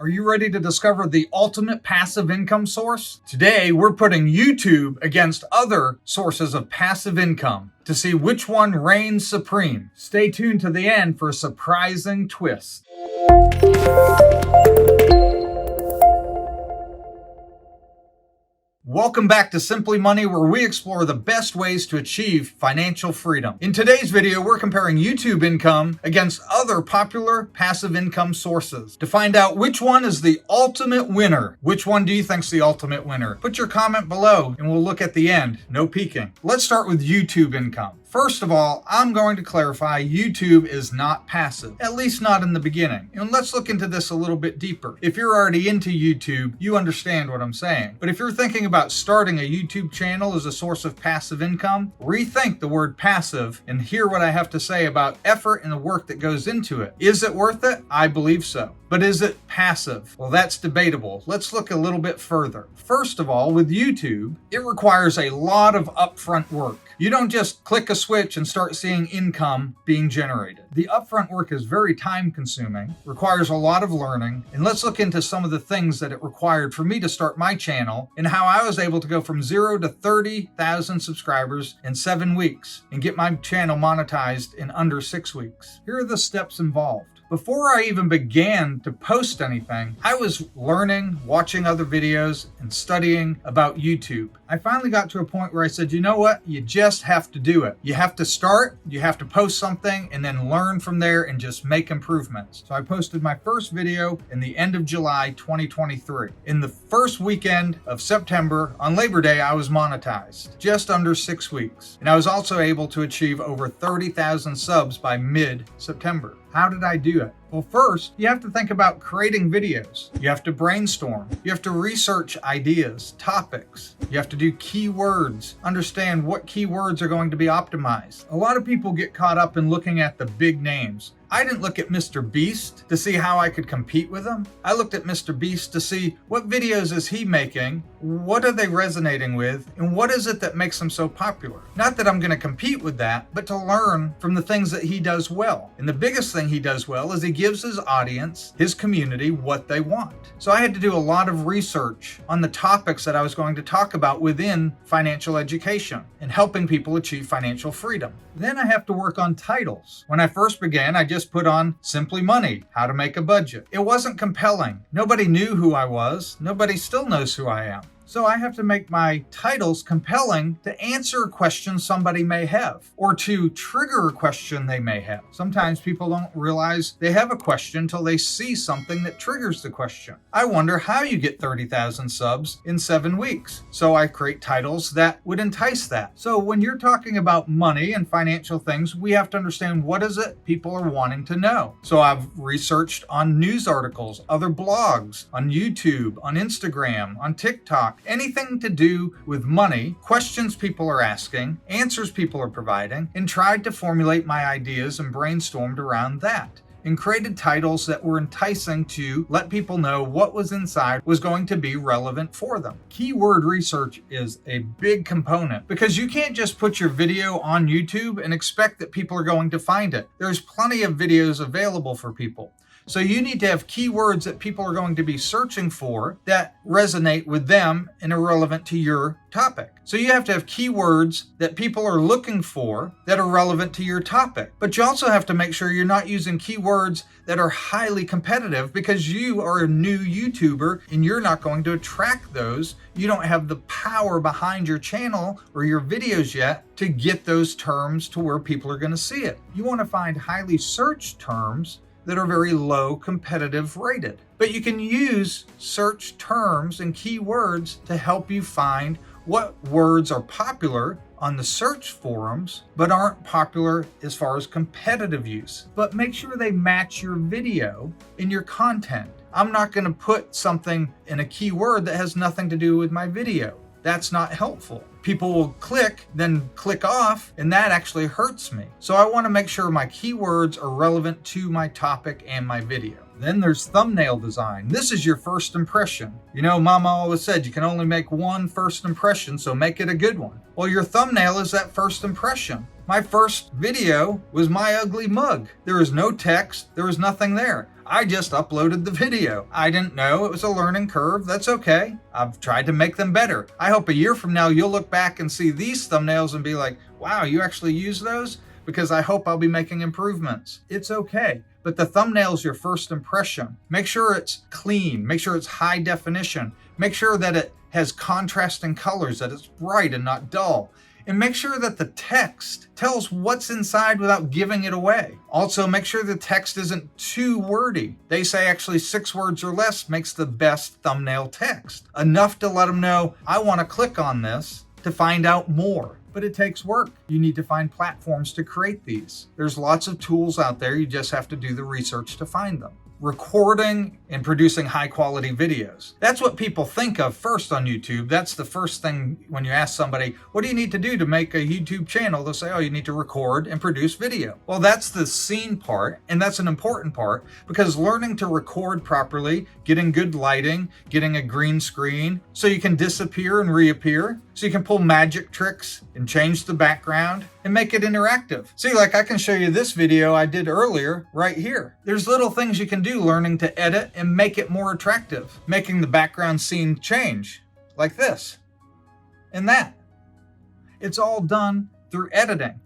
Are you ready to discover the ultimate passive income source? Today, we're putting YouTube against other sources of passive income to see which one reigns supreme. Stay tuned to the end for a surprising twist. Welcome back to Simply Money, where we explore the best ways to achieve financial freedom. In today's video, we're comparing YouTube income against other popular passive income sources to find out which one is the ultimate winner. Which one do you think's the ultimate winner? Put your comment below and we'll look at the end. No peeking. Let's start with YouTube income. First of all, I'm going to clarify YouTube is not passive, at least not in the beginning. And let's look into this a little bit deeper. If you're already into YouTube, you understand what I'm saying. But if you're thinking about starting a YouTube channel as a source of passive income, rethink the word passive and hear what I have to say about effort and the work that goes into it. Is it worth it? I believe so. But is it passive? Well, that's debatable. Let's look a little bit further. First of all, with YouTube, it requires a lot of upfront work. You don't just click a switch and start seeing income being generated. The upfront work is very time consuming, requires a lot of learning, and let's look into some of the things that it required for me to start my channel and how I was able to go from 0 to 30,000 subscribers in 7 weeks and get my channel monetized in under 6 weeks. Here are the steps involved. Before I even began to post anything, I was learning, watching other videos, and studying about YouTube. I finally got to a point where I said, you know what? You just have to do it. You have to start, you have to post something, and then learn from there and just make improvements. So I posted my first video in the end of July 2023. In the first weekend of September, on Labor Day, I was monetized, just under 6 weeks. And I was also able to achieve over 30,000 subs by mid-September. How did I do it? Well, first, you have to think about creating videos. You have to brainstorm. You have to research ideas, topics. You have to do keywords, understand what keywords are going to be optimized. A lot of people get caught up in looking at the big names. I didn't look at Mr. Beast to see how I could compete with him. I looked at Mr. Beast to see what videos is he making, what are they resonating with, and what is it that makes him so popular. Not that I'm going to compete with that, but to learn from the things that he does well. And the biggest thing he does well is he gives his audience, his community, what they want. So I had to do a lot of research on the topics that I was going to talk about within financial education and helping people achieve financial freedom. Then I have to work on titles. When I first began, I just put on Simply Money, How to Make a Budget. It wasn't compelling. Nobody knew who I was. Nobody still knows who I am. So I have to make my titles compelling to answer a question somebody may have or to trigger a question they may have. Sometimes people don't realize they have a question until they see something that triggers the question. I wonder how you get 30,000 subs in 7 weeks. So I create titles that would entice that. So when you're talking about money and financial things, we have to understand what is it people are wanting to know. So I've researched on news articles, other blogs, on YouTube, on Instagram, on TikTok, anything to do with money, questions people are asking, answers people are providing, and tried to formulate my ideas and brainstormed around that, and created titles that were enticing to let people know what was inside was going to be relevant for them. Keyword research is a big component because you can't just put your video on YouTube and expect that people are going to find it. There's plenty of videos available for people. So you need to have keywords that people are going to be searching for that resonate with them and are relevant to your topic. So you have to have keywords that people are looking for that are relevant to your topic. But you also have to make sure you're not using keywords that are highly competitive because you are a new YouTuber and you're not going to attract those. You don't have the power behind your channel or your videos yet to get those terms to where people are going to see it. You want to find highly searched terms that are very low competitive rated. But you can use search terms and keywords to help you find what words are popular on the search forums, but aren't popular as far as competitive use. But make sure they match your video and your content. I'm not going to put something in a keyword that has nothing to do with my video. That's not helpful. People will click, then click off, and that actually hurts me. So I want to make sure my keywords are relevant to my topic and my video. Then there's thumbnail design. This is your first impression. You know, Mama always said you can only make one first impression, so make it a good one. Well, your thumbnail is that first impression. My first video was my ugly mug. There was no text, there was nothing there. I just uploaded the video. I didn't know, it was a learning curve. That's okay. I've tried to make them better. I hope a year from now you'll look back and see these thumbnails and be like, wow, you actually use those? Because I hope I'll be making improvements. It's okay. But the thumbnail's your first impression. Make sure it's clean. Make sure it's high definition. Make sure that it has contrasting colors, that it's bright and not dull. And make sure that the text tells what's inside without giving it away. Also, make sure the text isn't too wordy. They say actually 6 words or less makes the best thumbnail text. Enough to let them know, I want to click on this to find out more. But it takes work. You need to find platforms to create these. There's lots of tools out there. You just have to do the research to find them. Recording and producing high quality videos. That's what people think of first on YouTube. That's the first thing when you ask somebody, what do you need to do to make a YouTube channel? They'll say, oh, you need to record and produce video. Well, that's the scene part, and that's an important part because learning to record properly, getting good lighting, getting a green screen so you can disappear and reappear, so you can pull magic tricks and change the background and make it interactive. See, like I can show you this video I did earlier right here. There's little things you can do learning to edit and make it more attractive, making the background scene change like this and that. It's all done through editing.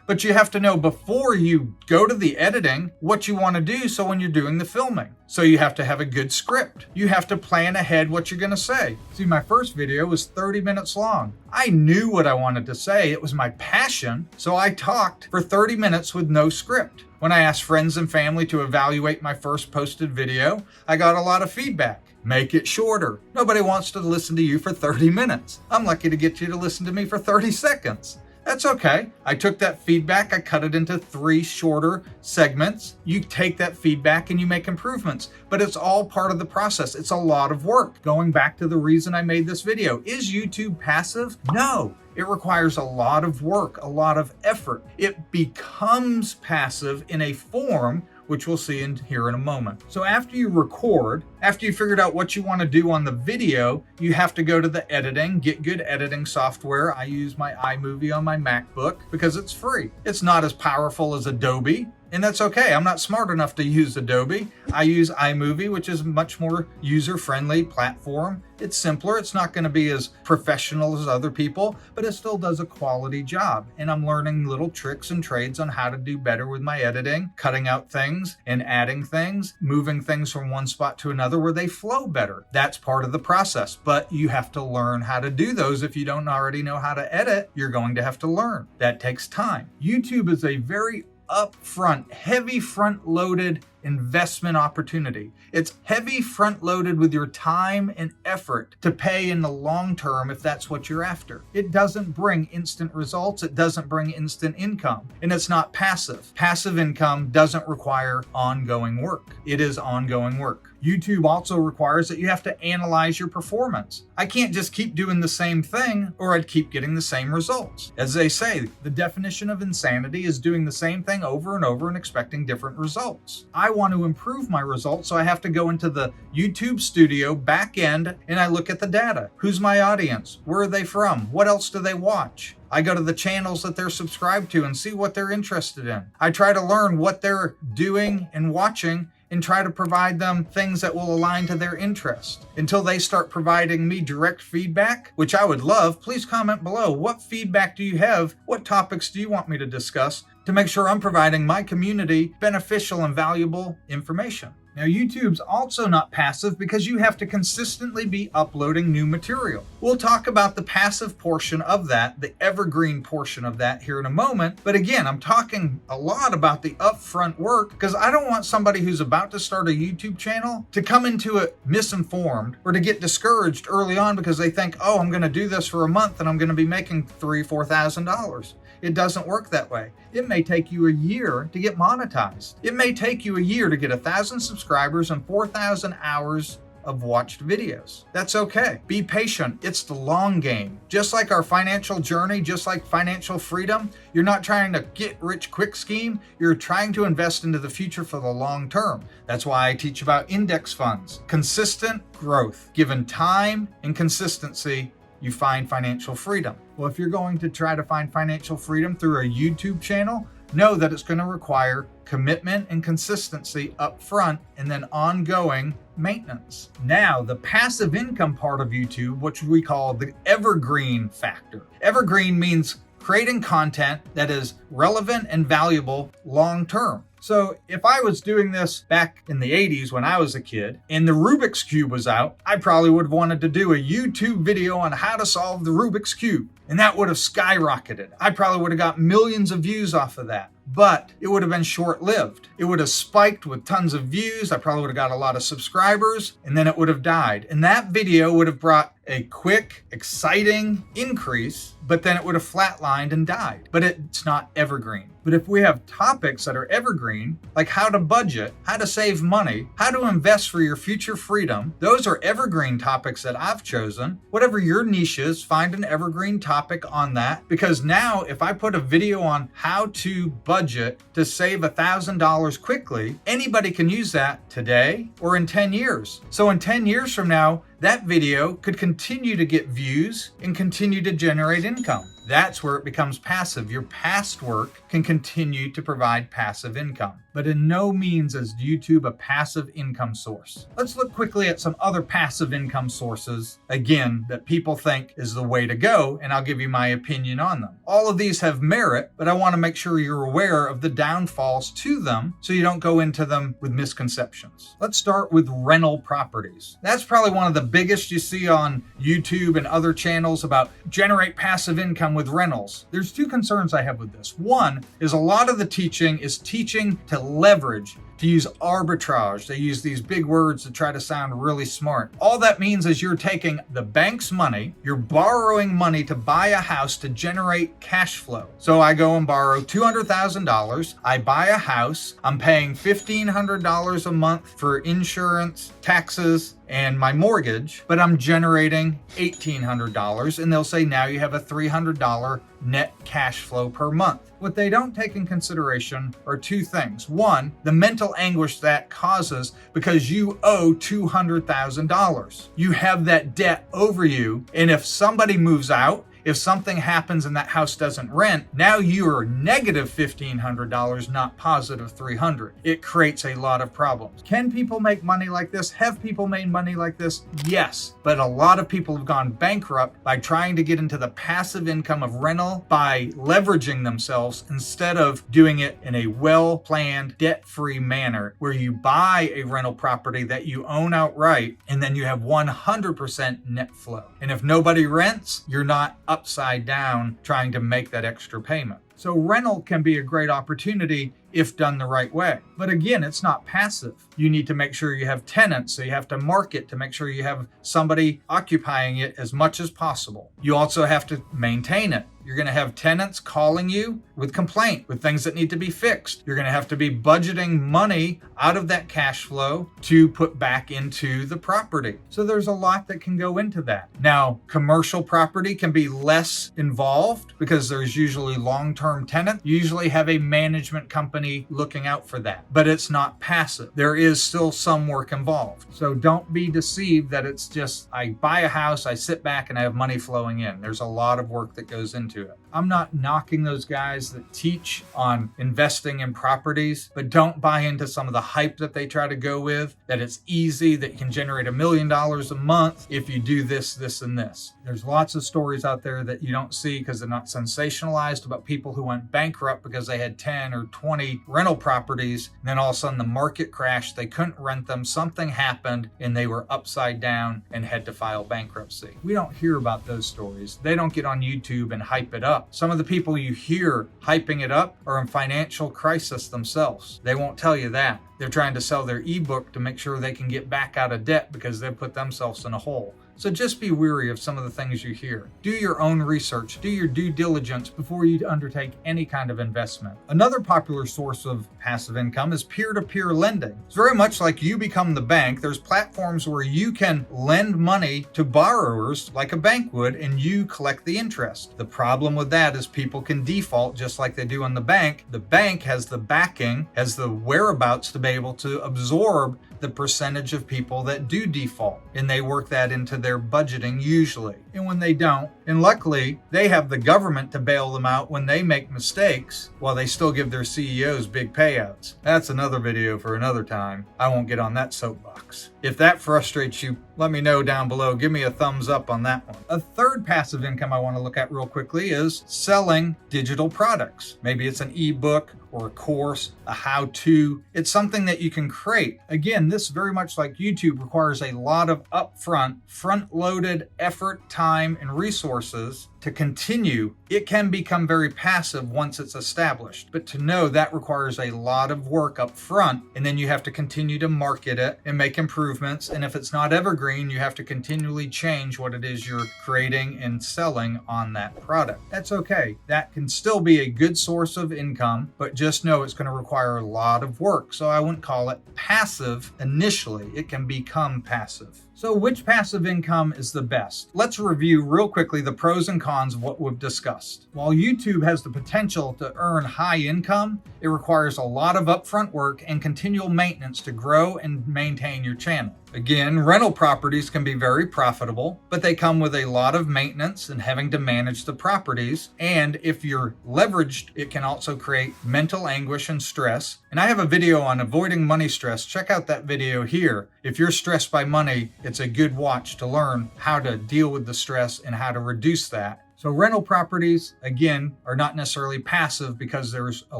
But you have to know before you go to the editing what you want to do so when you're doing the filming. So you have to have a good script. You have to plan ahead what you're going to say. See, my first video was 30 minutes long. I knew what I wanted to say. It was my passion. So I talked for 30 minutes with no script. When I asked friends and family to evaluate my first posted video, I got a lot of feedback. Make it shorter. Nobody wants to listen to you for 30 minutes. I'm lucky to get you to listen to me for 30 seconds. That's okay. I took that feedback, I cut it into 3 shorter segments. You take that feedback and you make improvements, but it's all part of the process. It's a lot of work. Going back to the reason I made this video, is YouTube passive? No. It requires a lot of work, a lot of effort. It becomes passive in a form which we'll see here in a moment. So after you record, after you figured out what you want to do on the video, you have to go to the editing, get good editing software. I use my iMovie on my MacBook because it's free. It's not as powerful as Adobe, and that's okay. I'm not smart enough to use Adobe. I use iMovie, which is a much more user-friendly platform. It's simpler. It's not going to be as professional as other people, but it still does a quality job. And I'm learning little tricks and trades on how to do better with my editing, cutting out things and adding things, moving things from one spot to another where they flow better. That's part of the process, but you have to learn how to do those. If you don't already know how to edit, you're going to have to learn. That takes time. YouTube is a very upfront, heavy front-loaded investment opportunity. It's heavy front-loaded with your time and effort to pay in the long term if that's what you're after. It doesn't bring instant results. It doesn't bring instant income, and it's not passive. Passive income doesn't require ongoing work. It is ongoing work. YouTube also requires that you have to analyze your performance. I can't just keep doing the same thing or I'd keep getting the same results. As they say, the definition of insanity is doing the same thing over and over and expecting different results. I want to improve my results, so I have to go into the YouTube studio back end and I look at the data. Who's my audience? Where are they from? What else do they watch? I go to the channels that they're subscribed to and see what they're interested in. I try to learn what they're doing and watching and try to provide them things that will align to their interest. Until they start providing me direct feedback, which I would love, please comment below. What feedback do you have? What topics do you want me to discuss to make sure I'm providing my community beneficial and valuable information? Now, YouTube's also not passive because you have to consistently be uploading new material. We'll talk about the passive portion of that, the evergreen portion of that here in a moment. But again, I'm talking a lot about the upfront work because I don't want somebody who's about to start a YouTube channel to come into it misinformed or to get discouraged early on because they think, oh, I'm going to do this for a month and I'm going to be making $3,000, $4,000. It doesn't work that way. It may take you a year to get monetized. It may take you a year to get 1,000 subscribers and 4,000 hours of watched videos. That's okay. Be patient. It's the long game. Just like our financial journey, just like financial freedom, you're not trying to get rich quick scheme. You're trying to invest into the future for the long term. That's why I teach about index funds. Consistent growth. Given time and consistency, you find financial freedom. Well, if you're going to try to find financial freedom through a YouTube channel, know that it's going to require commitment and consistency up front and then ongoing maintenance. Now, the passive income part of YouTube, which we call the Evergreen Factor. Evergreen means creating content that is relevant and valuable long term. So if I was doing this back in the 80s when I was a kid and the Rubik's Cube was out, I probably would have wanted to do a YouTube video on how to solve the Rubik's Cube. And that would have skyrocketed. I probably would have got millions of views off of that. But it would have been short-lived. It would have spiked with tons of views. I probably would have got a lot of subscribers, and then it would have died. And that video would have brought a quick, exciting increase, but then it would have flatlined and died. But it's not evergreen. But if we have topics that are evergreen, like how to budget, how to save money, how to invest for your future freedom, those are evergreen topics that I've chosen. Whatever your niche is, find an evergreen topic on that. Because now if I put a video on how to budget to save $1,000 quickly, anybody can use that today or in 10 years. So in 10 years from now, that video could continue to get views and continue to generate income. That's where it becomes passive. Your past work can continue to provide passive income. But in no means is YouTube a passive income source. Let's look quickly at some other passive income sources, again, that people think is the way to go, and I'll give you my opinion on them. All of these have merit, but I want to make sure you're aware of the downfalls to them so you don't go into them with misconceptions. Let's start with rental properties. That's probably one of the biggest you see on YouTube and other channels about generate passive income with rentals. There's two concerns I have with this. One is a lot of the teaching is teaching to leverage, to use arbitrage. They use these big words to try to sound really smart. All that means is you're taking the bank's money, you're borrowing money to buy a house to generate cash flow. So I go and borrow $200,000, I buy a house, I'm paying $1,500 a month for insurance, taxes, and my mortgage, but I'm generating $1,800, and they'll say now you have a $300 net cash flow per month. What they don't take in consideration are two things. One, the mental anguish that causes because you owe $200,000. You have that debt over you, and if somebody moves out, if something happens and that house doesn't rent, now you are negative $1,500, not positive $300. It creates a lot of problems. Can people make money like this? Have people made money like this? Yes, but a lot of people have gone bankrupt by trying to get into the passive income of rental by leveraging themselves instead of doing it in a well-planned, debt-free manner where you buy a rental property that you own outright and then you have 100% net flow. And if nobody rents, you're not upside down trying to make that extra payment. So rental can be a great opportunity if done the right way. But again, it's not passive. You need to make sure you have tenants, so you have to market to make sure you have somebody occupying it as much as possible. You also have to maintain it. You're going to have tenants calling you with complaint, with things that need to be fixed. You're going to have to be budgeting money out of that cash flow to put back into the property. So there's a lot that can go into that. Now, commercial property can be less involved because there's usually long-term tenants. You usually have a management company looking out for that, but it's not passive. There is still some work involved. So don't be deceived that it's just, I buy a house, I sit back and I have money flowing in. There's a lot of work that goes into it. I'm not knocking those guys that teach on investing in properties, but don't buy into some of the hype that they try to go with, that it's easy, that you can generate $1 million a month if you do this, this, and this. There's lots of stories out there that you don't see because they're not sensationalized about people who went bankrupt because they had 10 or 20 rental properties, and then all of a sudden the market crashed, they couldn't rent them, something happened, and they were upside down and had to file bankruptcy. We don't hear about those stories. They don't get on YouTube and hype it up. Some of the people you hear hyping it up are in financial crisis themselves. They won't tell you that. They're trying to sell their ebook to make sure they can get back out of debt because they've put themselves in a hole. So just be wary of some of the things you hear. Do your own research, do your due diligence before you undertake any kind of investment. Another popular source of passive income is peer-to-peer lending. It's very much like you become the bank. There's platforms where you can lend money to borrowers like a bank would, and you collect the interest. The problem with that is people can default just like they do in the bank. The bank has the backing, has the whereabouts to be able to absorb the percentage of people that do default, and they work that into their budgeting usually. And when they don't, and luckily they have the government to bail them out when they make mistakes, while they still give their CEOs big payouts. That's another video for another time. I won't get on that soapbox. If that frustrates you, let me know down below. Give me a thumbs up on that one. A third passive income I want to look at real quickly is selling digital products. Maybe it's an ebook or a course, a how-to. It's something that you can create. Again, this very much like YouTube requires a lot of upfront, front-loaded effort, time, and resources to continue. It can become very passive once it's established, but to know that requires a lot of work up front, and then you have to continue to market it and make improvements. And if it's not evergreen, you have to continually change what it is you're creating and selling on that product. That's okay. That can still be a good source of income, but just know it's going to require a lot of work. So I wouldn't call it passive initially. It can become passive. So which passive income is the best? Let's review real quickly the pros and cons of what we've discussed. While YouTube has the potential to earn high income, it requires a lot of upfront work and continual maintenance to grow and maintain your channel. Again, rental properties can be very profitable, but they come with a lot of maintenance and having to manage the properties. And if you're leveraged, it can also create mental anguish and stress. And I have a video on avoiding money stress. Check out that video here. If you're stressed by money, it's a good watch to learn how to deal with the stress and how to reduce that. So rental properties, again, are not necessarily passive because there's a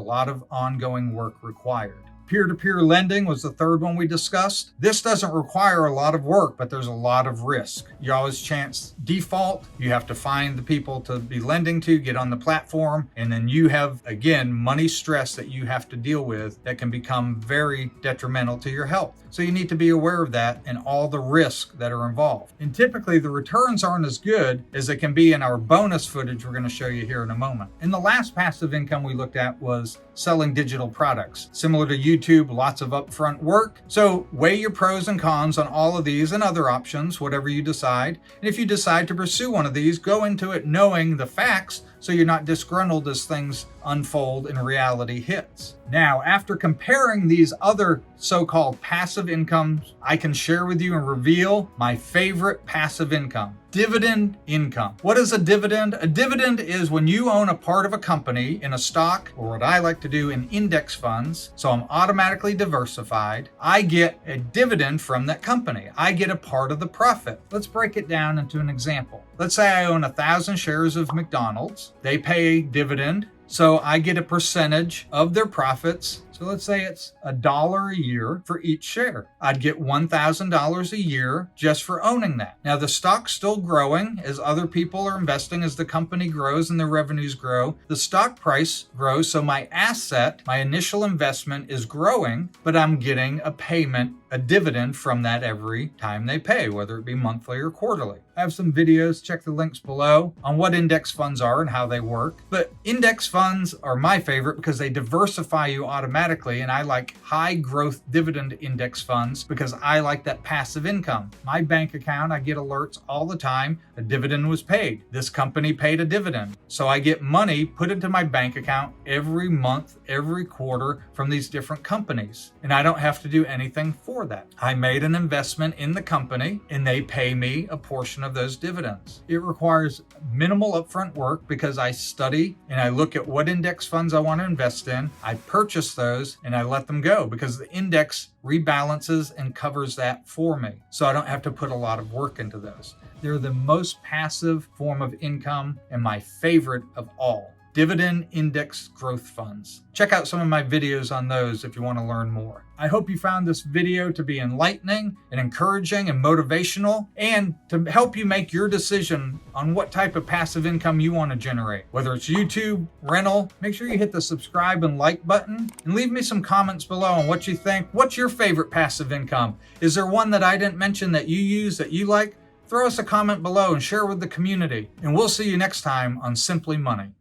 lot of ongoing work required. Peer-to-peer lending was the third one we discussed. This doesn't require a lot of work, but there's a lot of risk. You always chance default. You have to find the people to be lending to, get on the platform, and then you have, again, money stress that you have to deal with that can become very detrimental to your health. So you need to be aware of that and all the risks that are involved. And typically the returns aren't as good as they can be in our bonus footage we're going to show you here in a moment. And the last passive income we looked at was selling digital products. Similar to YouTube, lots of upfront work. So weigh your pros and cons on all of these and other options, whatever you decide. And if you decide to pursue one of these, go into it knowing the facts so you're not disgruntled as things unfold and reality hits. Now, after comparing these other so-called passive incomes, I can share with you and reveal my favorite passive income. Dividend income. What is a dividend? A dividend is when you own a part of a company in a stock, or what I like to do in index funds, so I'm automatically diversified. I get a dividend from that company. I get a part of the profit. Let's break it down into an example. Let's say I own 1,000 shares of McDonald's. They pay a dividend, so I get a percentage of their profits. So let's say it's $1 a year for each share. I'd get $1,000 a year just for owning that. Now the stock's still growing as other people are investing, as the company grows and the revenues grow. The stock price grows, so my asset, my initial investment is growing, but I'm getting a payment, a dividend from that every time they pay, whether it be monthly or quarterly. I have some videos, check the links below, on what index funds are and how they work. But index funds are my favorite because they diversify you automatically, and I like high growth dividend index funds because I like that passive income. My bank account, I get alerts all the time. A dividend was paid. This company paid a dividend. So I get money put into my bank account every month, every quarter from these different companies. And I don't have to do anything for that. I made an investment in the company and they pay me a portion of those dividends. It requires minimal upfront work because I study and I look at what index funds I want to invest in. I purchase those and I let them go because the index rebalances and covers that for me. So I don't have to put a lot of work into those. They're the most passive form of income and my favorite of all. Dividend index growth funds. Check out some of my videos on those if you want to learn more. I hope you found this video to be enlightening and encouraging and motivational, and to help you make your decision on what type of passive income you want to generate. Whether it's YouTube, rental, make sure you hit the subscribe and like button and leave me some comments below on what you think. What's your favorite passive income? Is there one that I didn't mention that you use that you like? Throw us a comment below and share with the community. And we'll see you next time on Simply Money.